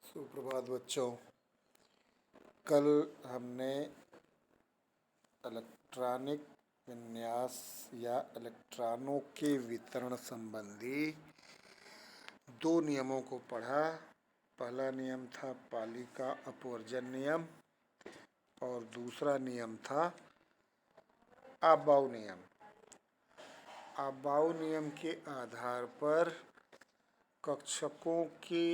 सुप्रभात बच्चों। कल हमने इलेक्ट्रॉनिक विन्यास या इलेक्ट्रॉनों के वितरण संबंधी दो नियमों को पढ़ा। पहला नियम था पाली का अपवर्जन नियम और दूसरा नियम था अबाउ नियम। अबाउ नियम के आधार पर कक्षकों की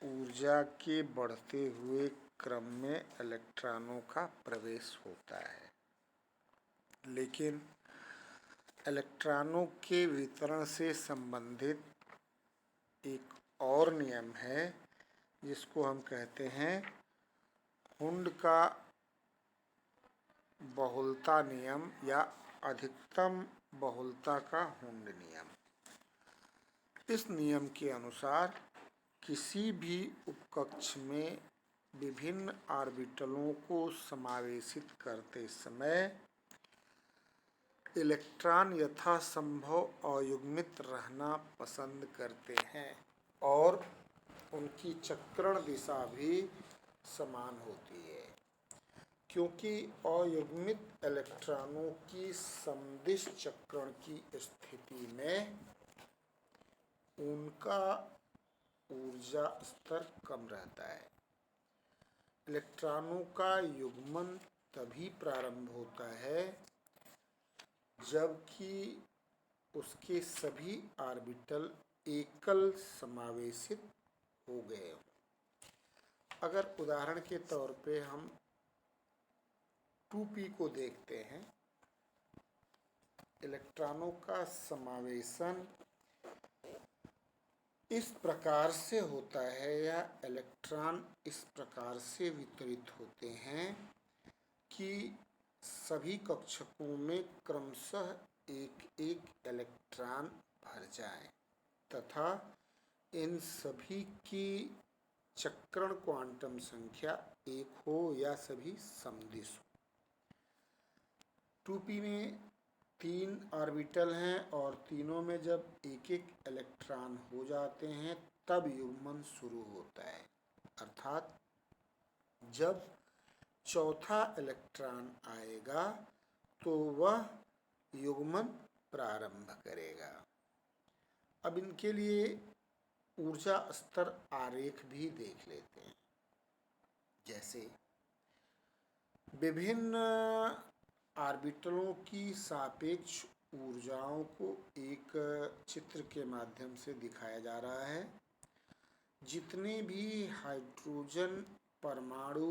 ऊर्जा के बढ़ते हुए क्रम में इलेक्ट्रॉनों का प्रवेश होता है, लेकिन इलेक्ट्रॉनों के वितरण से संबंधित एक और नियम है जिसको हम कहते हैं हुंड का बहुलता नियम या अधिकतम बहुलता का हुंड नियम। इस नियम के अनुसार किसी भी उपकक्ष में विभिन्न ऑर्बिटलों को समावेशित करते समय इलेक्ट्रॉन यथासंभव अयुग्मित रहना पसंद करते हैं और उनकी चक्रण दिशा भी समान होती है, क्योंकि अयुग्मित इलेक्ट्रॉनों की समदिश चक्रण की स्थिति में उनका ऊर्जा स्तर कम रहता है। इलेक्ट्रॉनों का युग्मन तभी प्रारंभ होता है जबकि उसके सभी ऑर्बिटल एकल समावेशित हो गए हों। अगर उदाहरण के तौर पे हम 2p को देखते हैं, इलेक्ट्रॉनों का समावेशन इस प्रकार से होता है या इलेक्ट्रॉन इस प्रकार से वितरित होते हैं कि सभी कक्षकों में क्रमशः एक एक इलेक्ट्रॉन भर जाएं तथा इन सभी की चक्रण क्वांटम संख्या 1 हो या सभी समदिश हो। 2p में 3 ऑर्बिटल हैं और तीनों में जब एक एक इलेक्ट्रॉन हो जाते हैं तब युग्मन शुरू होता है, अर्थात जब चौथा इलेक्ट्रॉन आएगा तो वह युग्मन प्रारंभ करेगा। अब इनके लिए ऊर्जा स्तर आरेख भी देख लेते हैं। जैसे विभिन्न ऑर्बिटलों की सापेक्ष ऊर्जाओं को एक चित्र के माध्यम से दिखाया जा रहा है। जितने भी हाइड्रोजन परमाणु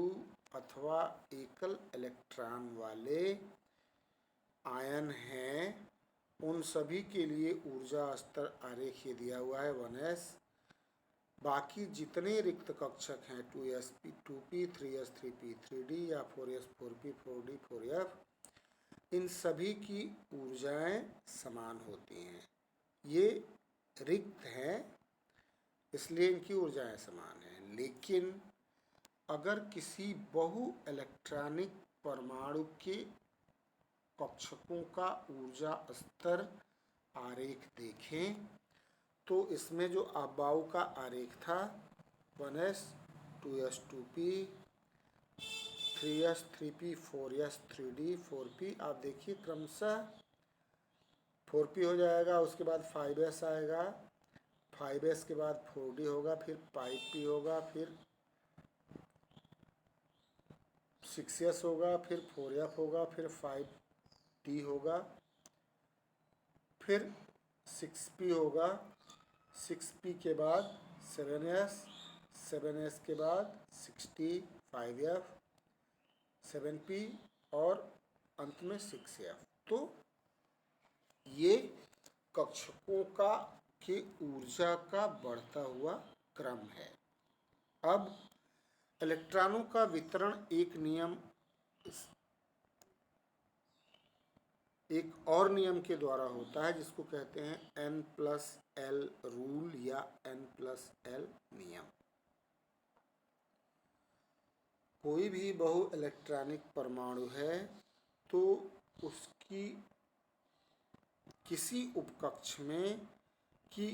अथवा एकल इलेक्ट्रॉन वाले आयन हैं, उन सभी के लिए ऊर्जा स्तर आरेख ये दिया हुआ है 1s। बाकी जितने रिक्त कक्षक हैं 2s 2p 3s 3p 3d या 4s 4p 4d 4f, इन सभी की ऊर्जाएं समान होती हैं। ये रिक्त हैं इसलिए इनकी ऊर्जाएं समान हैं, लेकिन अगर किसी बहु इलेक्ट्रॉनिक परमाणु के कक्षकों का ऊर्जा स्तर आरेख देखें तो इसमें जो अबाउ का आरेख था 1s 2s 2p 3s 3p 4s 3d 4p, आप देखिए क्रमशः 4p हो जाएगा, उसके बाद 5s आएगा, 5s के बाद 4d होगा, फिर 5p होगा, फिर 6s होगा, फिर 4f होगा, फिर 5d होगा, फिर 6p होगा, 6p के बाद 7s, 7s के बाद 6d 5f 7p और अंत में 6f। तो ये कक्षकों का के ऊर्जा का बढ़ता हुआ क्रम है। अब इलेक्ट्रॉनों का वितरण एक और नियम के द्वारा होता है जिसको कहते हैं n+l रूल या n+l नियम। कोई भी बहु इलेक्ट्रॉनिक परमाणु है तो उसकी किसी उपकक्ष में की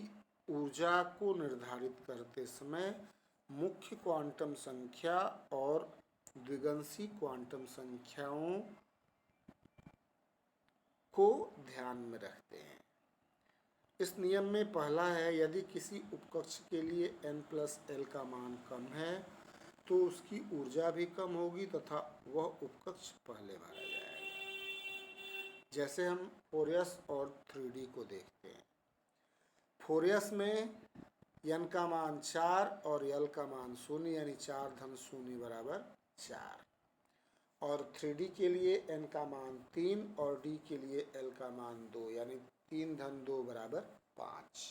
ऊर्जा को निर्धारित करते समय मुख्य क्वांटम संख्या और द्विगंशी क्वांटम संख्याओं को ध्यान में रखते हैं। इस नियम में पहला है, यदि किसी उपकक्ष के लिए n+l का मान कम है तो उसकी ऊर्जा भी कम होगी तथा वह उपकक्ष पहले भरा जाएगा। जैसे हम 4s और 3D को देखते हैं। 4s में n का मान 4 और l का मान 0 यानी 4 धन 0 बराबर 4, और 3D के लिए n का मान 3 और d के लिए l का मान 2 यानी 3 धन 2 बराबर 5।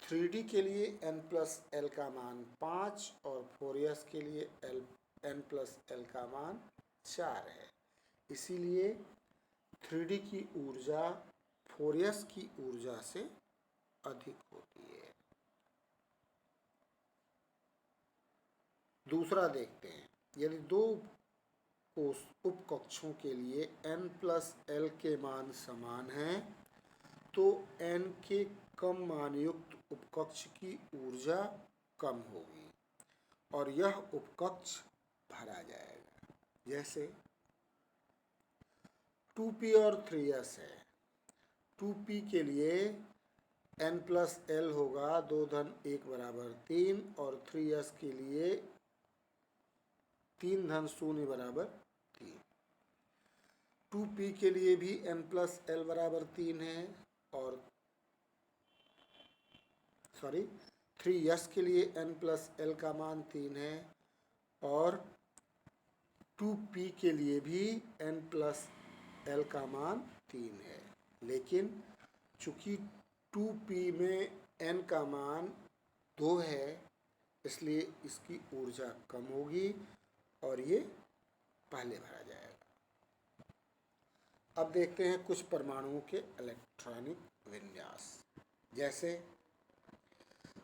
3D के लिए n+l का मान 5 और 4s के लिए n+l का मान 4 है। इसीलिए 3D की ऊर्जा 4s की ऊर्जा से अधिक होती है। दूसरा देखते हैं, यदि दो उपकक्षों के लिए n+l के मान समान हैं तो n के कम मान युक्त उपकक्ष की ऊर्जा कम होगी और यह उपकक्ष भरा जाएगा। जैसे 2p और 3s है। 2p के लिए n+l होगा 2 धन 1 बराबर 3 और 3s के लिए 3 धन 0 बराबर 3। 2p के लिए भी n+l बराबर 3 है और 3s के लिए n+l का मान 3 है और 2p के लिए भी n+l का मान 3 है। लेकिन चूंकि 2p में n का मान 2 है इसलिए इसकी ऊर्जा कम होगी और ये पहले भरा जाएगा। अब देखते हैं कुछ परमाणुओं के इलेक्ट्रॉनिक विन्यास। जैसे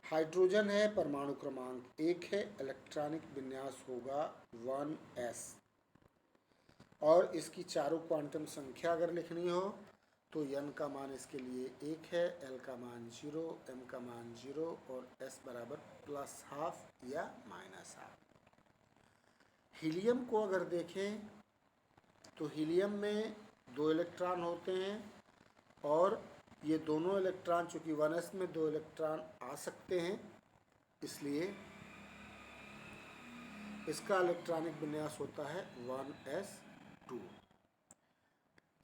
हाइड्रोजन है, परमाणु क्रमांक 1 है, इलेक्ट्रॉनिक विन्यास होगा 1s और इसकी चारों क्वांटम संख्या अगर लिखनी हो तो n का मान इसके लिए 1 है, l का मान 0, m का मान 0 और s बराबर +½ या -½ हीलियम को अगर देखें तो हीलियम में 2 इलेक्ट्रॉन होते हैं और ये दोनों इलेक्ट्रॉन चूंकि 1s में 2 इलेक्ट्रॉन आ सकते हैं इसलिए इसका इलेक्ट्रॉनिक विन्यास होता है 1s2,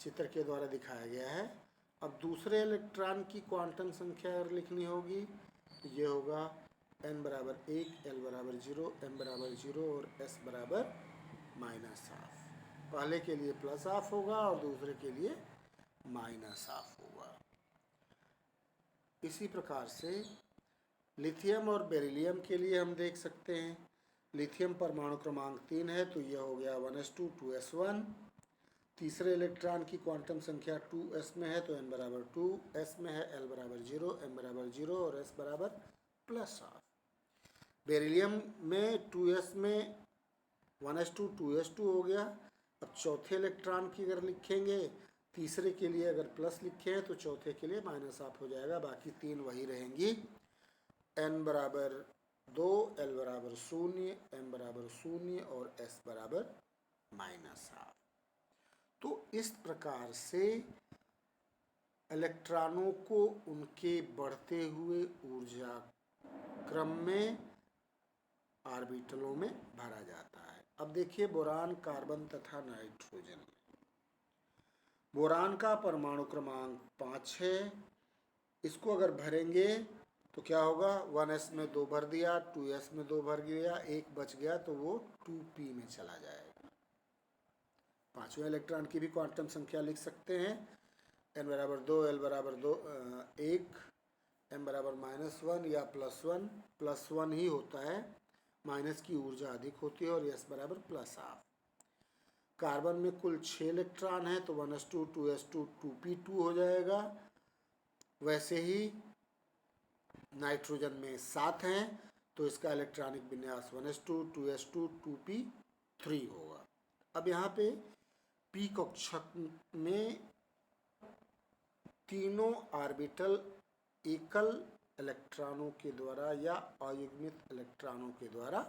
चित्र के द्वारा दिखाया गया है। अब दूसरे इलेक्ट्रॉन की क्वांटम संख्या अगर लिखनी होगी तो ये होगा n बराबर 1, l बराबर 0, m बराबर 0 और s बराबर -½ पहले के लिए +½ होगा और दूसरे के लिए -½ होगा। इसी प्रकार से लिथियम और बेरिलियम के लिए हम देख सकते हैं। लिथियम परमाणु क्रमांक 3 है तो यह हो गया 1s2 2s1। तीसरे इलेक्ट्रॉन की क्वांटम संख्या 2s में है तो n बराबर 2, s में है l बराबर 0, m बराबर 0 और s बराबर +½ बेरिलियम में 2s में 1s2 2s2 हो गया। अब चौथे इलेक्ट्रॉन की अगर लिखेंगे, तीसरे के लिए अगर प्लस लिखे तो चौथे के लिए -½ हो जाएगा, बाकी 3 वही रहेंगी। n बराबर 2, l बराबर 0, m बराबर 0 और s बराबर -½ तो इस प्रकार से इलेक्ट्रॉनों को उनके बढ़ते हुए ऊर्जा क्रम में ऑर्बिटलों में भरा जाता है। अब देखिए बोरान, कार्बन तथा नाइट्रोजन। बोरान का परमाणु क्रमांक 5 है। इसको अगर भरेंगे तो क्या होगा, 1s में 2 भर दिया, 2s में 2 भर दिया, 1 बच गया तो वो 2p में चला जाएगा। पांचवें इलेक्ट्रॉन की भी क्वांटम संख्या लिख सकते हैं, n बराबर 2, l बराबर 2 1, m बराबर -1 या +1 ही होता है, माइनस की ऊर्जा अधिक होती है और s बराबर +½ कार्बन में कुल 6 इलेक्ट्रॉन है तो 1s2 2s2 2p2 हो जाएगा। वैसे ही नाइट्रोजन में 7 हैं तो इसका इलेक्ट्रॉनिक विन्यास 1s2 2s2 2p3 होगा। अब यहाँ पे p कक्षक में तीनों ऑर्बिटल एकल इलेक्ट्रॉनों के द्वारा या अयुग्मित इलेक्ट्रॉनों के द्वारा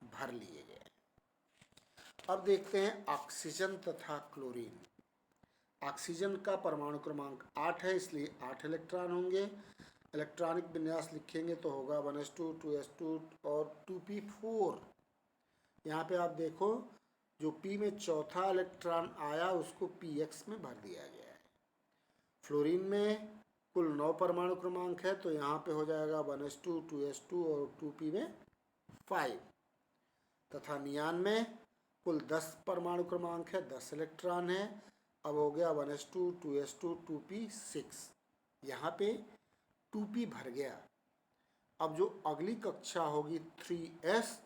भर लिए गए। अब देखते हैं ऑक्सीजन तथा क्लोरीन। ऑक्सीजन का परमाणु क्रमांक 8 है, इसलिए 8 इलेक्ट्रॉन होंगे। इलेक्ट्रॉनिक विन्यास लिखेंगे तो होगा 1s2 2s2 और 2p4। यहाँ पे आप देखो जो p में चौथा इलेक्ट्रॉन आया उसको px में भर दिया गया है। फ्लोरीन में कुल 9 परमाणु क्रमांक है तो यहाँ पे हो जाएगा 1s2 2s2 और 2p में 5 तथा नियान में कुल 10 परमाणु क्रमांक है, 10 इलेक्ट्रॉन है। अब हो गया 1s2 2s2 2p6। यहाँ पे 2p भर गया। अब जो अगली कक्षा होगी 3s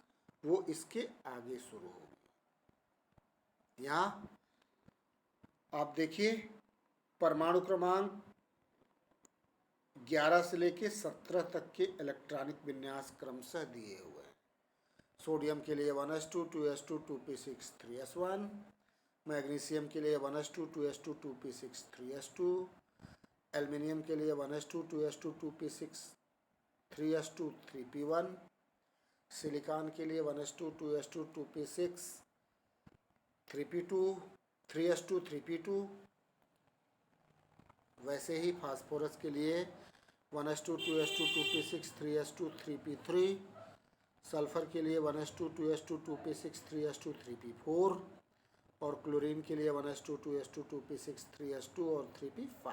वो इसके आगे शुरू होगी। यहाँ आप देखिए परमाणु क्रमांक 11 से लेके 17 तक के इलेक्ट्रॉनिक विन्यास क्रमशः दिए हुए हैं। सोडियम के लिए 1s2 2s2 2p6 3s1, magnesium के लिए 1s2 2s2 2p6 3s2, aluminium के लिए 1s2 2s2 2p6 3s2 3p1, silicon के लिए 1s2 2s2 2p6 3p2 3s2 3p2। वैसे ही फास्फोरस के लिए 1s2 2s2 2p6 3s2 3p3, sulphur के लिए 1s2 2s2 2p6 3s2 3p4 और क्लोरीन के लिए 1s2 2s2 2p6 3s2 और 3p5।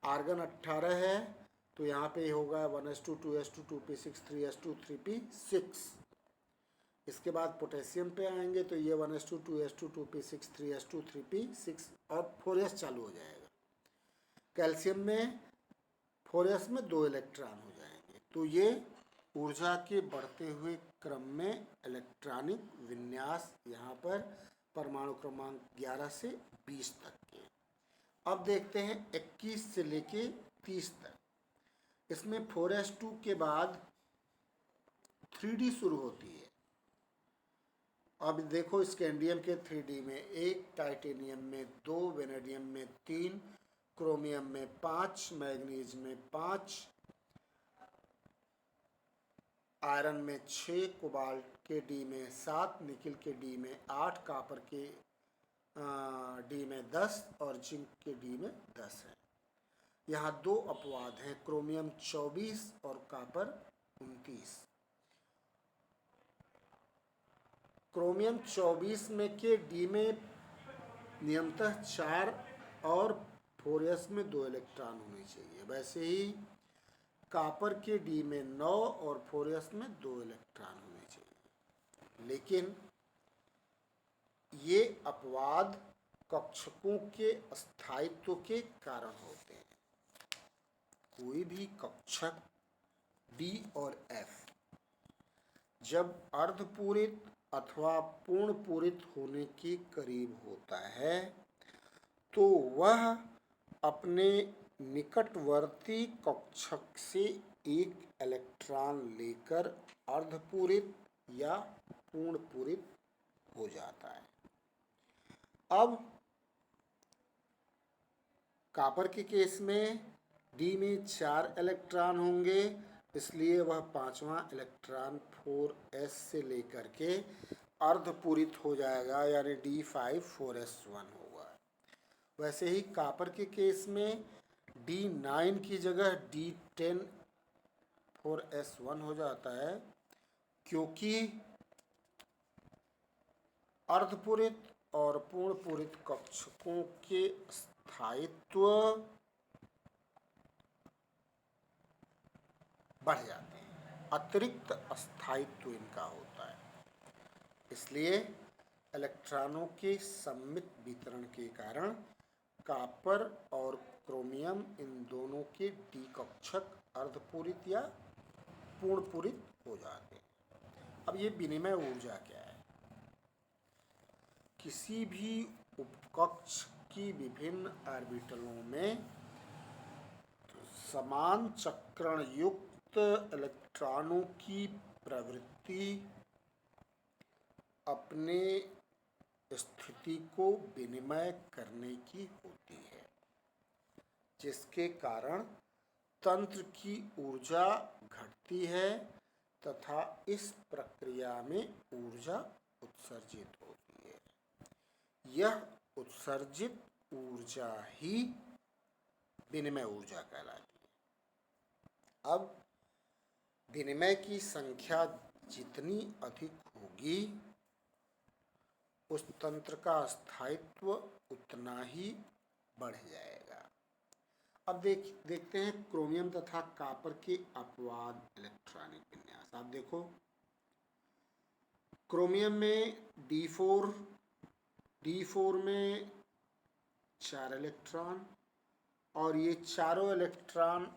आर्गन 18 है तो यहाँ पे होगा 1s2 2s2 2p6 3s2 3p6। इसके बाद पोटेशियम पे आएंगे तो ये 1s2 2s2 2p6 3s2 3p6 और 4s चालू हो जाएगा। कैल्शियम में 4s में 2 इलेक्ट्रॉन हो जाएंगे। तो ये ऊर्जा के बढ़ते हुए क्रम में इलेक्ट्रॉनिक विन्यास यहाँ पर परमाणु क्रमांक 11 से 20 तक के। अब देखते हैं 21 से लेके 30 तक। इसमें 4s2 के बाद 3d शुरू होती है। अब देखो स्कैंडियम के 3d में 1, टाइटेनियम में 2, वेनेडियम में 3, क्रोमियम में 5, मैग्नीज में 5, आयरन में 6, कोबाल्ट के डी में 7, निकिल के डी में 8, कॉपर के डी में 10 और जिंक के डी में 10 है। यहाँ 2 अपवाद हैं, क्रोमियम 24 और कॉपर 29। क्रोमियम 24 में के डी में नियमतः 4 और 4s में 2 इलेक्ट्रॉन होने चाहिए। वैसे ही कॉपर के डी में 9 और 4s में 2 इलेक्ट्रॉन होने चाहिए। लेकिन ये अपवाद कक्षकों के स्थायित्व के कारण होते हैं। कोई भी कक्षक D और F जब अर्धपूरित अथवा पूर्ण पूरित होने के करीब होता है तो वह अपने निकटवर्ती कक्षक से एक इलेक्ट्रॉन लेकर अर्धपूरित या पूर्ण पूरित हो जाता है। अब कॉपर के केस में D में 4 इलेक्ट्रॉन होंगे, इसलिए वह 5वां इलेक्ट्रॉन 4s से लेकर के अर्धपूरित हो जाएगा, यानी D5 4s1 होगा। वैसे ही कॉपर के केस में D9 की जगह D10 4s1 हो जाता है, क्योंकि अर्धपूरित और पूर्ण पूरित कक्षकों के स्थायित्व बढ़ जाते हैं, अतिरिक्त स्थायित्व इनका होता है। इसलिए इलेक्ट्रॉनों के सममित वितरण के कारण कॉपर और क्रोमियम इन दोनों के डी कक्षक अर्धपूरित या पूर्ण पूरित हो जाते हैं। अब ये विनिमय ऊर्जा क्या है? किसी भी उपकक्ष की विभिन्न ऑर्बिटलों में समान चक्रण युक्त इलेक्ट्रॉनों की प्रवृत्ति अपने स्थिति को विनिमय करने की होती है, जिसके कारण तंत्र की ऊर्जा घटती है तथा इस प्रक्रिया में ऊर्जा उत्सर्जित होती है। यह उत्सर्जित ऊर्जा ही विनिमय ऊर्जा कहलाती है। अब विनिमय की संख्या जितनी अधिक होगी उस तंत्र का स्थायित्व उतना ही बढ़ जाएगा। अब देखते हैं क्रोमियम तथा कॉपर के अपवाद इलेक्ट्रॉनिक विन्यास। आप देखो क्रोमियम में D4 में 4 इलेक्ट्रॉन और ये चारों इलेक्ट्रॉन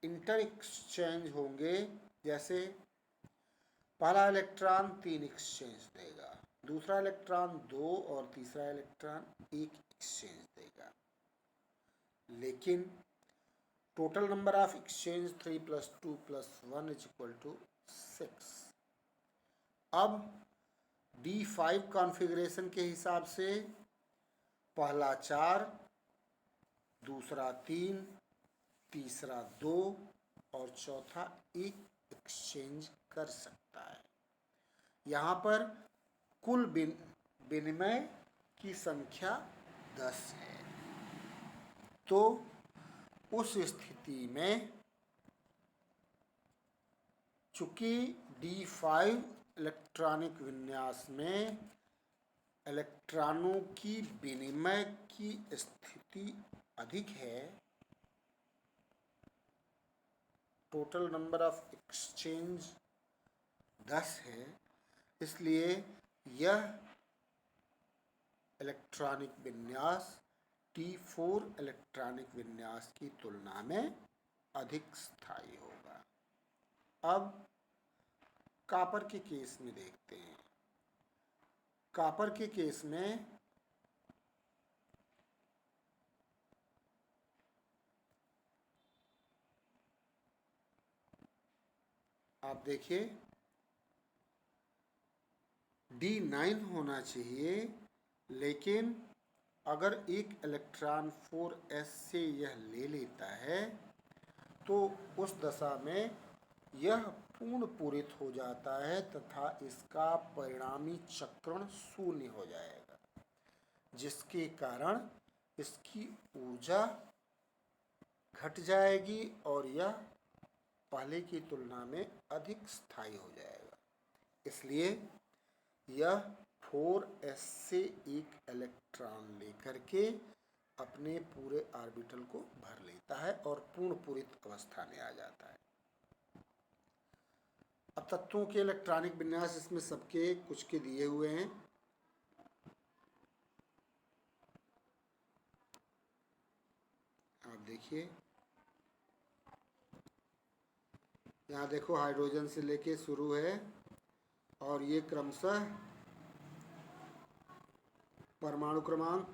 इंटर एक्सचेंज होंगे। जैसे पहला इलेक्ट्रॉन 3 एक्सचेंज देगा, दूसरा इलेक्ट्रॉन 2 और तीसरा इलेक्ट्रॉन 1 एक्सचेंज देगा। लेकिन टोटल नंबर ऑफ एक्सचेंज 3 + 2 + 1 = 6। अब D5 कॉन्फ़िगरेशन के हिसाब से पहला 4, दूसरा 3, तीसरा 2 और चौथा 1 एक्सचेंज कर सकता है। यहाँ पर कुल विनिमय की संख्या 10 है। तो उस स्थिति में चूंकि D5 इलेक्ट्रॉनिक विन्यास में इलेक्ट्रॉनों की विनिमय की स्थिति अधिक है, टोटल नंबर ऑफ एक्सचेंज 10 है, इसलिए यह इलेक्ट्रॉनिक विन्यास D4 इलेक्ट्रॉनिक विन्यास की तुलना में अधिक स्थायी होगा। अब कॉपर के केस में देखते हैं। कॉपर के केस में आप देखिए D9 होना चाहिए, लेकिन अगर एक इलेक्ट्रॉन 4s से यह ले लेता है तो उस दशा में यह पूर्ण पूरित हो जाता है तथा इसका परिणामी चक्रण शून्य हो जाएगा, जिसके कारण इसकी ऊर्जा घट जाएगी और यह पहले की तुलना में अधिक स्थायी हो जाएगा। इसलिए यह 4s से एक इलेक्ट्रॉन लेकर के अपने पूरे ऑर्बिटल को भर लेता है और पूर्ण पूरित अवस्था में आ जाता है। अब तत्वों के इलेक्ट्रॉनिक विन्यास इसमें सबके कुछ के दिए हुए हैं। आप देखिए यहाँ देखो हाइड्रोजन से लेके शुरू है और ये क्रमशः परमाणु क्रमांक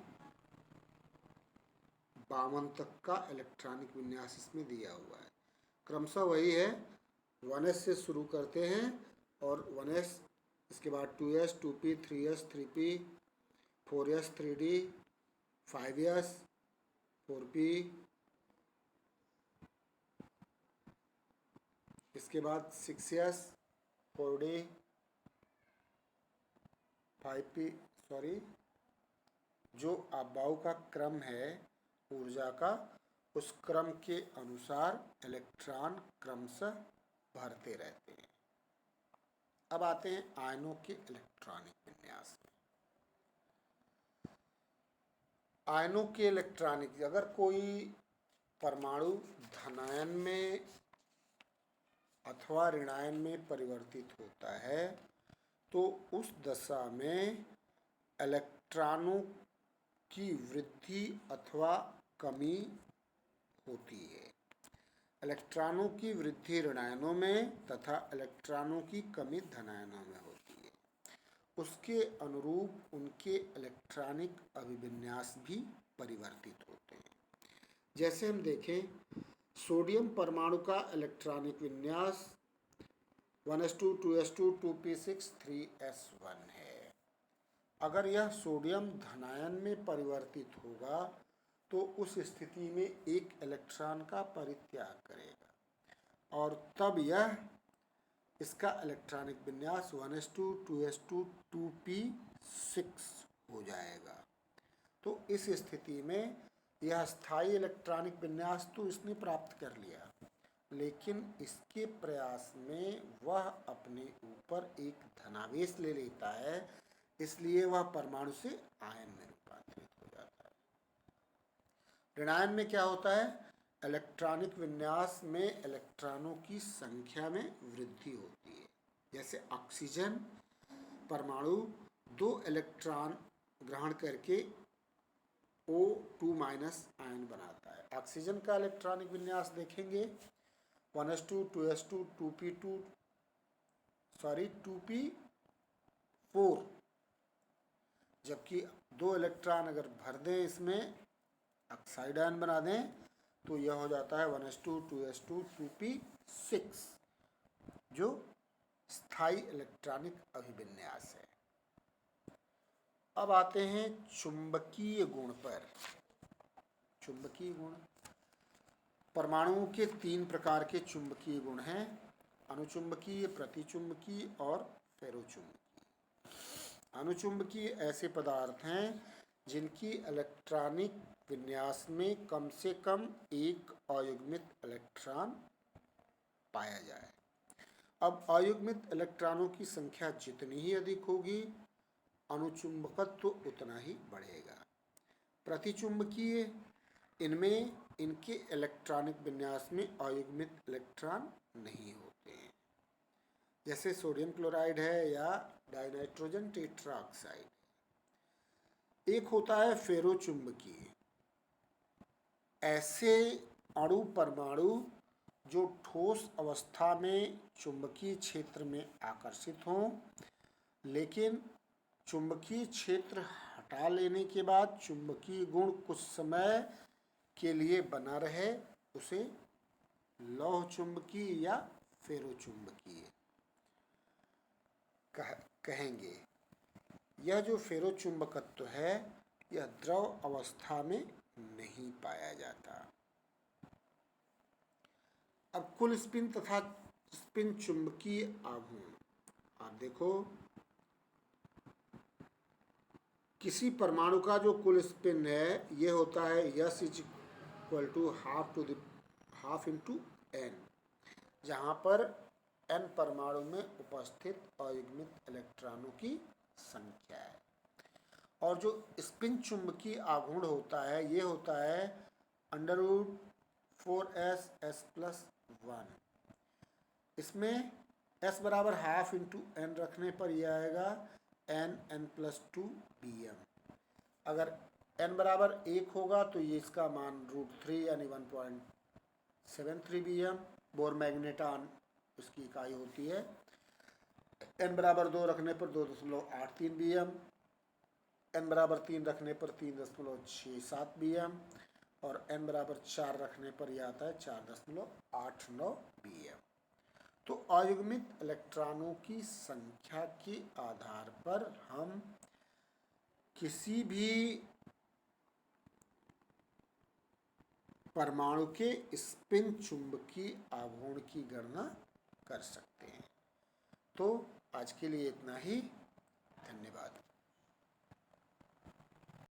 52 तक का इलेक्ट्रॉनिक विन्यास इसमें दिया हुआ है। क्रमशः वही है, 1s से शुरू करते हैं और 1s, इसके बाद 2s, 2p, 3s, 3p, 4s, 3d, 5s, 4p, इसके बाद 6s, 4d, 5p, जो अबाव का क्रम है ऊर्जा का, उस क्रम के अनुसार इलेक्ट्रॉन क्रमशः भरते रहते हैं। अब आते हैं आयनों के इलेक्ट्रॉनिक विन्यास में। आयनों के इलेक्ट्रॉनिक, अगर कोई परमाणु धनायन में अथवा ऋणायन में परिवर्तित होता है तो उस दशा में इलेक्ट्रॉनों की वृद्धि अथवा कमी होती है। इलेक्ट्रॉनों की वृद्धि ऋणायनों में तथा इलेक्ट्रॉनों की कमी धनायनों में होती है। उसके अनुरूप उनके इलेक्ट्रॉनिक अभिविन्यास भी परिवर्तित होते हैं। जैसे हम देखें, सोडियम परमाणु का इलेक्ट्रॉनिक विन्यास 1s2, 2s2, 2p6, 3s1 है। अगर यह सोडियम धनायन में परिवर्तित होगा तो उस स्थिति में एक इलेक्ट्रॉन का परित्याग करेगा और तब यह इसका इलेक्ट्रॉनिक विन्यास 1s2 2s2 2p6 हो जाएगा। तो इस स्थिति में यह स्थायी इलेक्ट्रॉनिक विन्यास तो इसने प्राप्त कर लिया, लेकिन इसके प्रयास में वह अपने ऊपर एक धनावेश ले लेता है, इसलिए वह परमाणु से आयन में रूपांतरित हो जाता है। ऋणायन में क्या होता है? इलेक्ट्रॉनिक विन्यास में इलेक्ट्रॉनों की संख्या में वृद्धि होती है। जैसे ऑक्सीजन परमाणु 2 इलेक्ट्रॉन ग्रहण करके O2- आयन बनाता है। ऑक्सीजन का इलेक्ट्रॉनिक विन्यास देखेंगे 1s2 2s2 2p4, जबकि 2 इलेक्ट्रॉन अगर भर दें इसमें ऑक्साइड आयन बना दें तो यह हो जाता है 1s2 2s2 2p6, जो स्थायी इलेक्ट्रॉनिक अभिविन्यास है। अब आते हैं चुंबकीय गुण पर। चुंबकीय गुण, परमाणुओं के 3 प्रकार के चुंबकीय गुण हैं, अनुचुंबकीय, प्रतिचुंबकीय और फेरोचुंबकीय। अनुचुंबकीय ऐसे पदार्थ हैं जिनकी इलेक्ट्रॉनिक विन्यास में कम से कम एक अयुग्मित इलेक्ट्रॉन पाया जाए। अब अयुग्मित इलेक्ट्रॉनों की संख्या जितनी ही अधिक होगी, अनुचुंबकत्व उतना ही बढ़ेगा। प्रतिचुंबकीय, इनमें इनके इलेक्ट्रॉनिक विन्यास में अयुग्मित इलेक्ट्रॉन नहीं होते हैं, जैसे सोडियम क्लोराइड है या डाइनाइट्रोजन टेट्राऑक्साइड। एक होता है फेरोचुंबकीय, ऐसे अणु परमाणु जो ठोस अवस्था में चुंबकीय क्षेत्र में आकर्षित हों, लेकिन चुंबकीय क्षेत्र हटा लेने के बाद चुंबकीय गुण कुछ समय के लिए बना रहे, उसे लौह चुंबकीय या फेरोचुंबकीय कहेंगे। यह जो फेरोचुंबकत्व है, यह द्रव अवस्था में नहीं पाया जाता। अब कुल स्पिन तथा स्पिन चुंबकीय आघूर्ण, आप देखो किसी परमाणु का जो कुल स्पिन है ये होता है S = ½ × n, जहाँ पर n परमाणु में उपस्थित अयुग्मित इलेक्ट्रॉनों की संख्या है। और जो स्पिन चुंबकीय आघूर्ण होता है ये होता है √4s s+1। इसमें s बराबर ½ × n रखने पर यह आएगा n+2 bm। अगर n बराबर 1 होगा तो ये इसका मान √3 यानी 1.73 bm। बोर मैग्नेटॉन उसकी इकाई होती है। n बराबर 2 रखने पर 2.83 bm, n बराबर 3 रखने पर 3.67 bm और n बराबर 4 रखने पर यह आता है 4.89 bm। तो अयुग्मित इलेक्ट्रॉनों की संख्या के आधार पर हम किसी भी परमाणु के स्पिन चुंबकीय आघूर्ण की गणना कर सकते हैं। तो आज के लिए इतना ही। धन्यवाद।